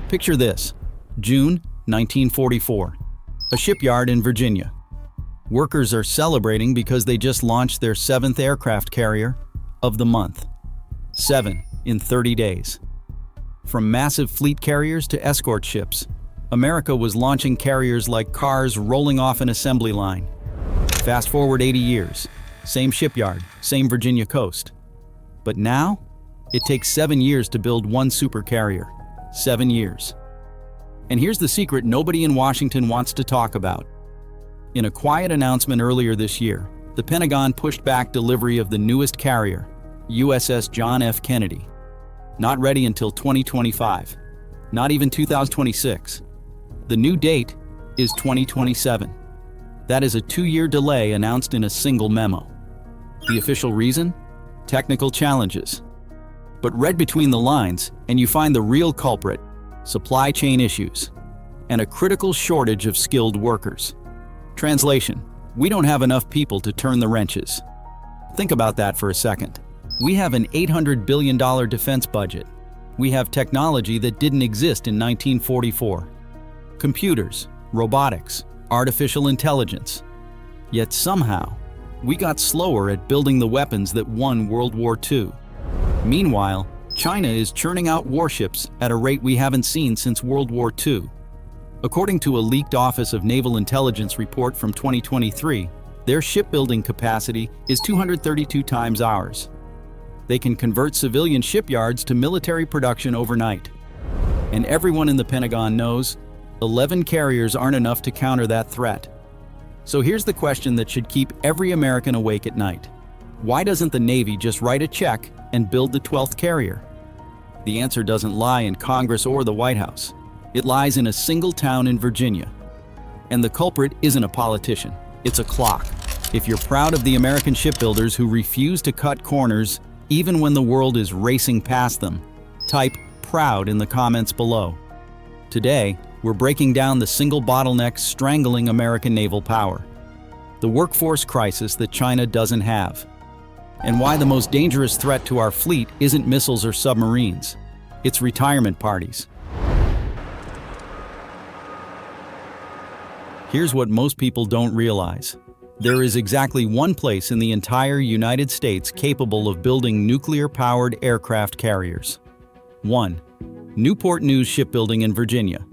Picture this: June 1944, a shipyard in Virginia. Workers are celebrating because they just launched their 7th aircraft carrier of the month. 7 in 30 days. From massive fleet carriers to escort ships, America was launching carriers like cars rolling off an assembly line. Fast forward 80 years, same shipyard, same Virginia coast. But now, it takes 7 years to build one supercarrier. 7 years. And here's the secret nobody in Washington wants to talk about. In a quiet announcement earlier this year, the Pentagon pushed back delivery of the newest carrier, USS John F. Kennedy. Not ready until 2025. Not even 2026. The new date is 2027. That is a 2-year delay announced in a single memo. The official reason? Technical challenges. But read between the lines, and you find the real culprit: supply chain issues and a critical shortage of skilled workers. Translation: we don't have enough people to turn the wrenches. Think about that for a second. We have an $800 billion defense budget. We have technology that didn't exist in 1944. Computers, robotics, artificial intelligence. Yet somehow, we got slower at building the weapons that won World War II. Meanwhile, China is churning out warships at a rate we haven't seen since World War II. According to a leaked Office of Naval Intelligence report from 2023, their shipbuilding capacity is 232 times ours. They can convert civilian shipyards to military production overnight. And everyone in the Pentagon knows 11 carriers aren't enough to counter that threat. So here's the question that should keep every American awake at night. Why doesn't the Navy just write a check and build the 12th carrier? The answer doesn't lie in Congress or the White House. It lies in a single town in Virginia. And the culprit isn't a politician, it's a clock. If you're proud of the American shipbuilders who refuse to cut corners even when the world is racing past them, type "proud" in the comments below. Today, we're breaking down the single bottleneck strangling American naval power. The workforce crisis that China doesn't have. And why the most dangerous threat to our fleet isn't missiles or submarines. It's retirement parties. Here's what most people don't realize. There is exactly one place in the entire United States capable of building nuclear-powered aircraft carriers. 1. Newport News Shipbuilding in Virginia.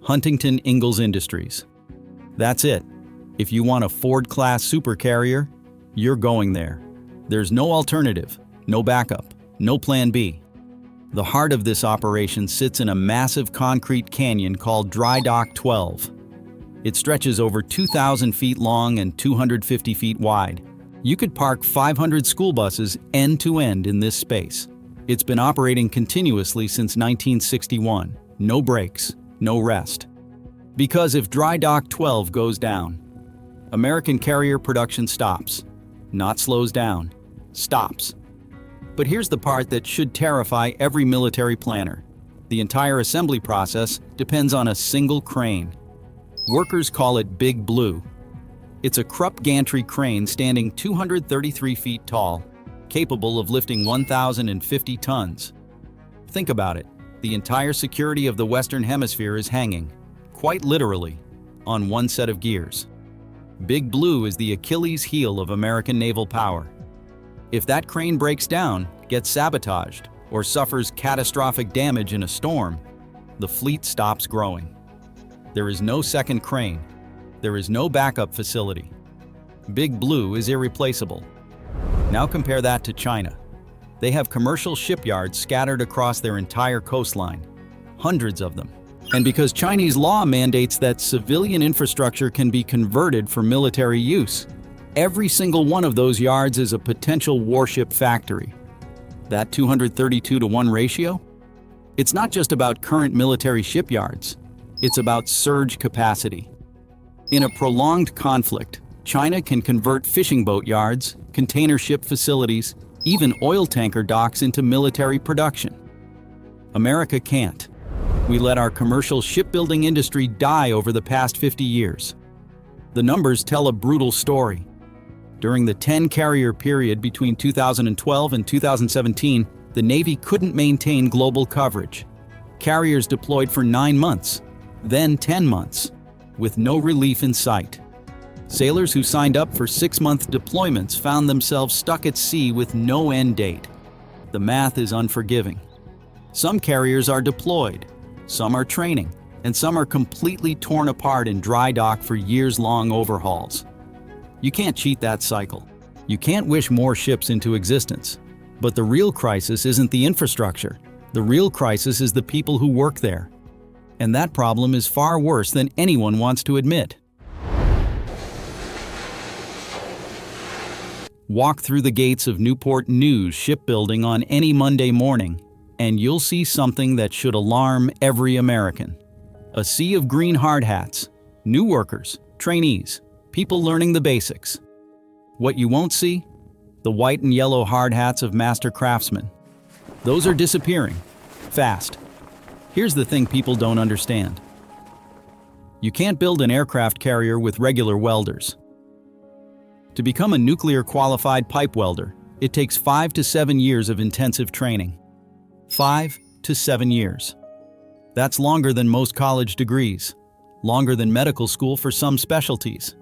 Huntington Ingalls Industries. That's it. If you want a Ford-class supercarrier, you're going there. There's no alternative, no backup, no plan B. The heart of this operation sits in a massive concrete canyon called Dry Dock 12. It stretches over 2,000 feet long and 250 feet wide. You could park 500 school buses end to end in this space. It's been operating continuously since 1961. No breaks, no rest. Because if Dry Dock 12 goes down, American carrier production stops. Not slows down, stops. But here's the part that should terrify every military planner. The entire assembly process depends on a single crane. Workers call it Big Blue. It's a Krupp gantry crane standing 233 feet tall, capable of lifting 1,050 tons. Think about it. The entire security of the Western Hemisphere is hanging, quite literally, on one set of gears. Big Blue is the Achilles heel of American naval power. If that crane breaks down, gets sabotaged, or suffers catastrophic damage in a storm, the fleet stops growing. There is no second crane. There is no backup facility. Big Blue is irreplaceable. Now compare that to China. They have commercial shipyards scattered across their entire coastline, hundreds of them. And because Chinese law mandates that civilian infrastructure can be converted for military use, every single one of those yards is a potential warship factory. That 232-to-1 ratio? It's not just about current military shipyards. It's about surge capacity. In a prolonged conflict, China can convert fishing boat yards, container ship facilities, even oil tanker docks into military production. America can't. We let our commercial shipbuilding industry die over the past 50 years. The numbers tell a brutal story. During the 10-carrier period between 2012 and 2017, the Navy couldn't maintain global coverage. Carriers deployed for 9 months, then 10 months, with no relief in sight. Sailors who signed up for 6-month deployments found themselves stuck at sea with no end date. The math is unforgiving. Some carriers are deployed, some are training, and some are completely torn apart in dry dock for years-long overhauls. You can't cheat that cycle. You can't wish more ships into existence. But the real crisis isn't the infrastructure. The real crisis is the people who work there. And that problem is far worse than anyone wants to admit. Walk through the gates of Newport News Shipbuilding on any Monday morning, and you'll see something that should alarm every American. A sea of green hard hats, new workers, trainees, people learning the basics. What you won't see? The white and yellow hard hats of master craftsmen. Those are disappearing, fast. Here's the thing people don't understand. You can't build an aircraft carrier with regular welders. To become a nuclear-qualified pipe welder, it takes 5 to 7 years of intensive training. 5 to 7 years. That's longer than most college degrees, longer than medical school for some specialties.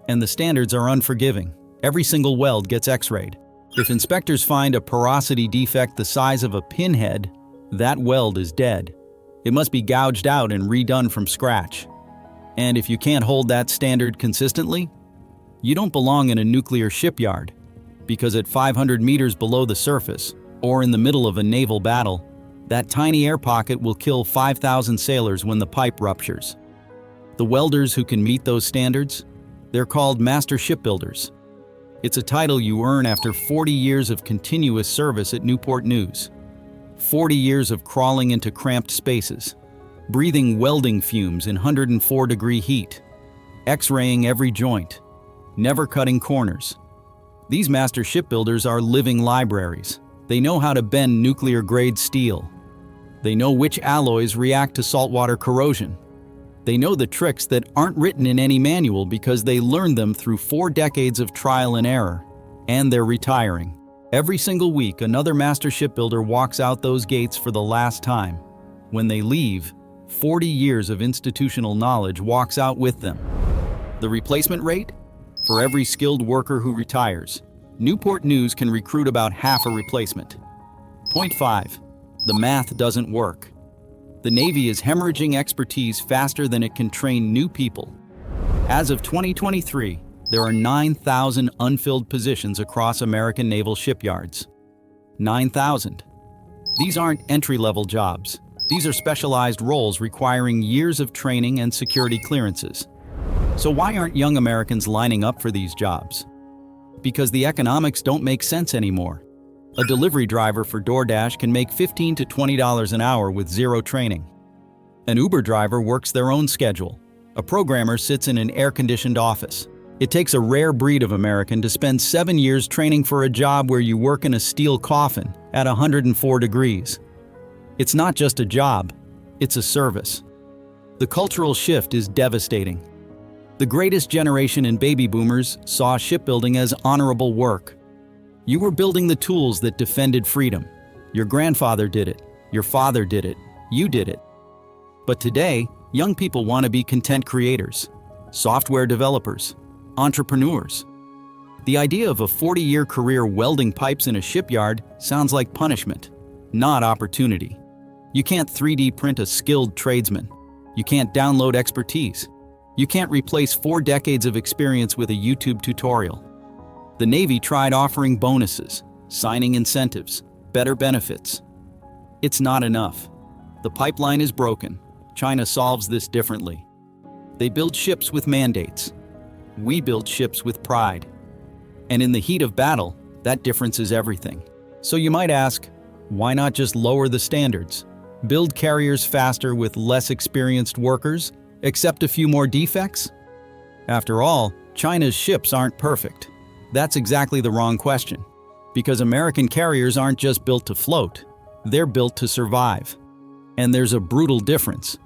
And the standards are unforgiving. Every single weld gets x-rayed. If inspectors find a porosity defect the size of a pinhead, that weld is dead. It must be gouged out and redone from scratch. And if you can't hold that standard consistently, you don't belong in a nuclear shipyard, because at 500 meters below the surface, or in the middle of a naval battle, that tiny air pocket will kill 5,000 sailors when the pipe ruptures. The welders who can meet those standards, they're called master shipbuilders. It's a title you earn after 40 years of continuous service at Newport News. 40 years of crawling into cramped spaces, breathing welding fumes in 104-degree heat, x-raying every joint, never cutting corners. These master shipbuilders are living libraries. They know how to bend nuclear-grade steel. They know which alloys react to saltwater corrosion. They know the tricks that aren't written in any manual because they learned them through 4 decades of trial and error. And they're retiring. Every single week, another master shipbuilder walks out those gates for the last time. When they leave, 40 years of institutional knowledge walks out with them. The replacement rate? For every skilled worker who retires, Newport News can recruit about half a replacement. Point 5. The math doesn't work. The Navy is hemorrhaging expertise faster than it can train new people. As of 2023, there are 9,000 unfilled positions across American naval shipyards. 9,000. These aren't entry-level jobs. These are specialized roles requiring years of training and security clearances. So why aren't young Americans lining up for these jobs? Because the economics don't make sense anymore. A delivery driver for DoorDash can make $15 to $20 an hour with zero training. An Uber driver works their own schedule. A programmer sits in an air-conditioned office. It takes a rare breed of American to spend 7 years training for a job where you work in a steel coffin at 104 degrees. It's not just a job, it's a service. The cultural shift is devastating. The greatest generation in baby boomers saw shipbuilding as honorable work. You were building the tools that defended freedom. Your grandfather did it, your father did it, you did it. But today, young people want to be content creators, software developers, entrepreneurs. The idea of a 40-year career welding pipes in a shipyard sounds like punishment, not opportunity. You can't 3D print a skilled tradesman. You can't download expertise. You can't replace 4 decades of experience with a YouTube tutorial. The Navy tried offering bonuses, signing incentives, better benefits. It's not enough. The pipeline is broken. China solves this differently. They build ships with mandates. We build ships with pride. And in the heat of battle, that difference is everything. So you might ask, why not just lower the standards? Build carriers faster with less experienced workers? Accept a few more defects? After all, China's ships aren't perfect. That's exactly the wrong question. Because American carriers aren't just built to float. They're built to survive. And there's a brutal difference.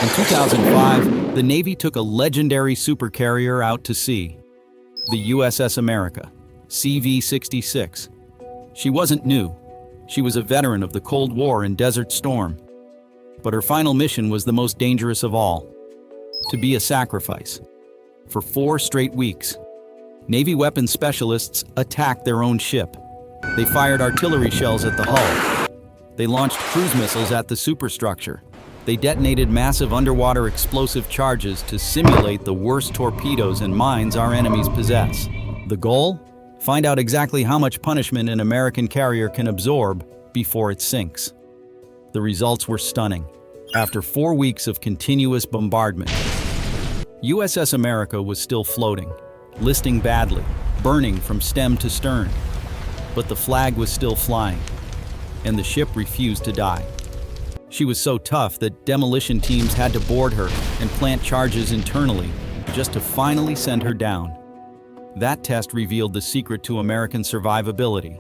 In 2005, the Navy took a legendary supercarrier out to sea, the USS America, CV-66. She wasn't new. She was a veteran of the Cold War and Desert Storm. But her final mission was the most dangerous of all: to be a sacrifice. For 4 straight weeks, Navy weapons specialists attacked their own ship. They fired artillery shells at the hull. They launched cruise missiles at the superstructure. They detonated massive underwater explosive charges to simulate the worst torpedoes and mines our enemies possess. The goal? Find out exactly how much punishment an American carrier can absorb before it sinks. The results were stunning. After 4 weeks of continuous bombardment, USS America was still floating, listing badly, burning from stem to stern. But the flag was still flying, and the ship refused to die. She was so tough that demolition teams had to board her and plant charges internally just to finally send her down. That test revealed the secret to American survivability.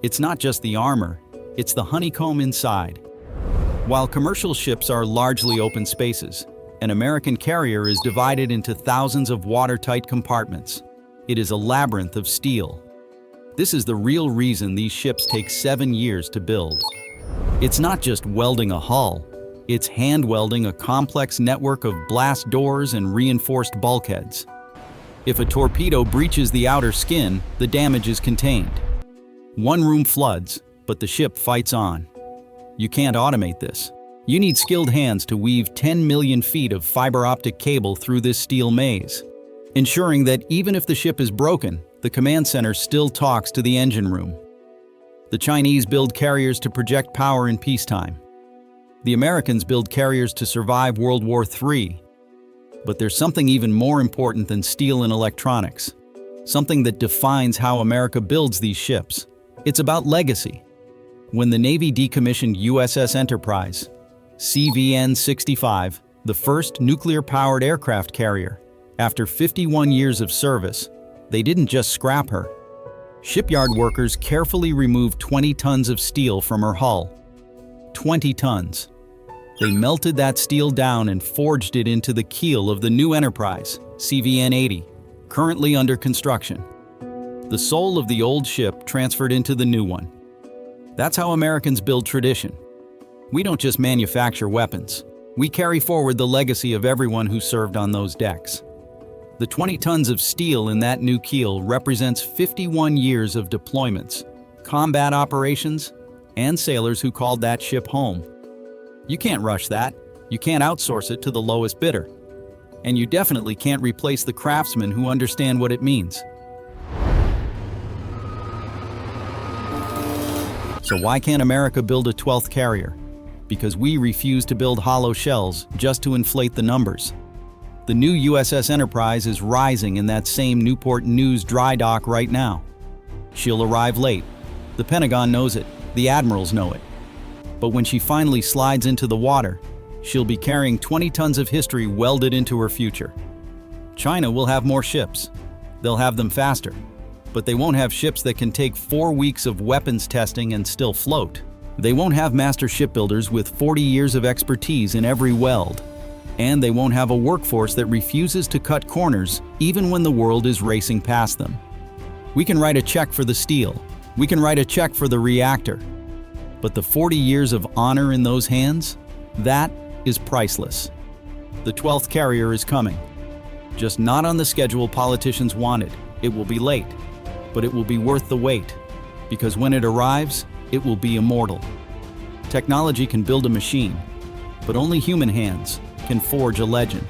It's not just the armor, it's the honeycomb inside. While commercial ships are largely open spaces, an American carrier is divided into thousands of watertight compartments. It is a labyrinth of steel. This is the real reason these ships take 7 years to build. It's not just welding a hull, it's hand welding a complex network of blast doors and reinforced bulkheads. If a torpedo breaches the outer skin, the damage is contained. One room floods, but the ship fights on. You can't automate this. You need skilled hands to weave 10 million feet of fiber optic cable through this steel maze, ensuring that even if the ship is broken, the command center still talks to the engine room. The Chinese build carriers to project power in peacetime. The Americans build carriers to survive World War III. But there's something even more important than steel and electronics. Something that defines how America builds these ships. It's about legacy. When the Navy decommissioned USS Enterprise, CVN-65, the first nuclear-powered aircraft carrier, after 51 years of service, they didn't just scrap her. Shipyard workers carefully removed 20 tons of steel from her hull. 20 tons. They melted that steel down and forged it into the keel of the new Enterprise, CVN-80, currently under construction. The soul of the old ship transferred into the new one. That's how Americans build tradition. We don't just manufacture weapons. We carry forward the legacy of everyone who served on those decks. The 20 tons of steel in that new keel represents 51 years of deployments, combat operations, and sailors who called that ship home. You can't rush that. You can't outsource it to the lowest bidder. And you definitely can't replace the craftsmen who understand what it means. So why can't America build a 12th carrier? Because we refuse to build hollow shells just to inflate the numbers. The new USS Enterprise is rising in that same Newport News dry dock right now. She'll arrive late. The Pentagon knows it. The admirals know it. But when she finally slides into the water, she'll be carrying 20 tons of history welded into her future. China will have more ships. They'll have them faster. But they won't have ships that can take 4 weeks of weapons testing and still float. They won't have master shipbuilders with 40 years of expertise in every weld. And they won't have a workforce that refuses to cut corners even when the world is racing past them. We can write a check for the steel. We can write a check for the reactor. But the 40 years of honor in those hands, that is priceless. The 12th carrier is coming. Just not on the schedule politicians wanted. It will be late, but it will be worth the wait. Because when it arrives, it will be immortal. Technology can build a machine, but only human hands can forge a legend.